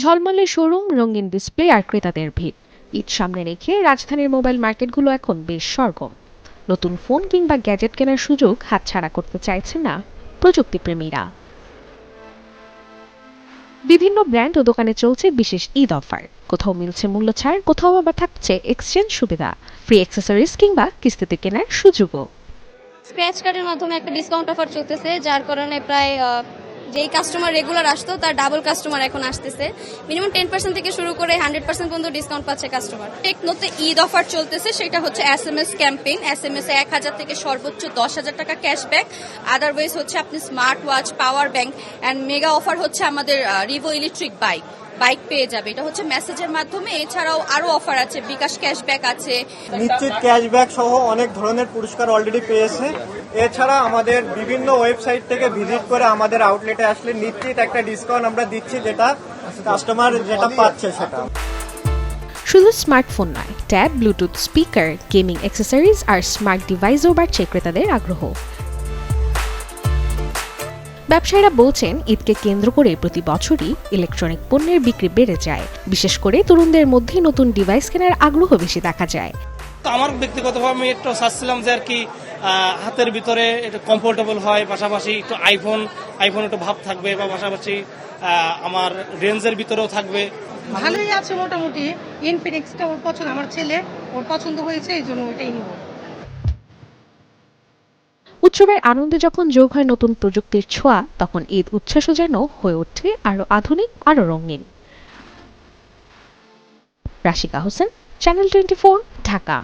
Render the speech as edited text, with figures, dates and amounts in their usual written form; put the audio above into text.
ঝলমলে শোরুম, রঙিন ডিসপ্লে আর ক্রেতাদের ভিড়। ঈদ সামনে রেখে রাজধানীর মোবাইল মার্কেটগুলো এখন বেশ সরগরম। নতুন ফোন কিংবা গ্যাজেট কেনার সুযোগ হাতছাড়া করতে চাইছে না প্রযুক্তিপ্রেমীরা। বিভিন্ন ব্র্যান্ড ও দোকানে চলছে বিশেষ ঈদ অফার। কোথাও মিলছে মূল্য ছাড়, কোথাও আবার থাকছে এক্সচেঞ্জ সুবিধা, ফ্রি অ্যাক্সেসরিজ কিংবা কিস্তিতে কেনার সুযোগও। স্ক্র্যাচ কার্ডের মাধ্যমে একটা ডিসকাউন্ট অফার চলতেছে, যার কারণে প্রায় যেই কাস্টমার রেগুলার আসতো তার ডাবল কাস্টমার এখন আসতেছে। মিনিমাম 10% থেকে শুরু করে 100% পর্যন্ত ডিসকাউন্ট পাচ্ছে কাস্টমার। টেকনোতে ঈদ অফার চলতেছে, সেটা হচ্ছে SMS ক্যাম্পেইন। SMS এ 1000 থেকে সর্বোচ্চ 10,000 টাকা ক্যাশব্যাক। আদারওয়াইজ হচ্ছে আপনি smart watch, power bank and mega offer হচ্ছে আমাদের রিভো ইলেকট্রিক বাইক পেয়ে যাবে। এটা হচ্ছে মেসেজের মাধ্যমে। এছাড়াও আরো অফার আছে, বিকাশ ক্যাশব্যাক আছে, নিশ্চিত ক্যাশব্যাক সহ অনেক ধরনের পুরস্কার অলরেডি পেয়েছে। এছাড়া আমাদের বিভিন্ন ওয়েবসাইট থেকে ভিজিট করে আমাদের আউটলেটে আসলে নিশ্চিত একটা ডিসকাউন্ট আমরা দিচ্ছি, যেটা কাস্টমার যেটা পাচ্ছে সেটা। শুধু স্মার্টফোন নয়, tab, bluetooth speaker, gaming accessories আর স্মার্ট ডিভাইসও বাড়ছে ক্রেতাদের আগ্রহ। ব্যবসায়ীরা বলছেন, ঈদকে কেন্দ্র করে প্রতি বছরই ইলেকট্রনিক পণ্যের বিক্রি বেড়ে যায়। বিশেষ করে তরুণদের মধ্যে নতুন ডিভাইস কেনার আগ্রহ বেশি দেখা যায়। তো আমার ব্যক্তিগতভাবে আমি একটু চাচ্ছিলাম যে আর কি হাতের ভিতরে একটু কমফোর্টেবল হয়, পাশাপাশি একটু আইফোন একটু ভাব থাকবে, বা পাশাপাশি আমার রেঞ্জের ভিতরেও থাকবে। ভালোই আছে মোটামুটি। ইনফিনিক্সটা ওর পছন্দ, আমার ছেলে ওর পছন্দ হয়েছে, এই জন্য ওইটাই নিব। উৎসবের আনন্দে যখন যোগ হয় নতুন প্রযুক্তির ছোঁয়া, তখন ঈদ উচ্ছ্বাসও যেন হয়ে ওঠে আরো আধুনিক, আরো রঙিন। রাশিকা হোসেন, চ্যানেল 24, ঢাকা।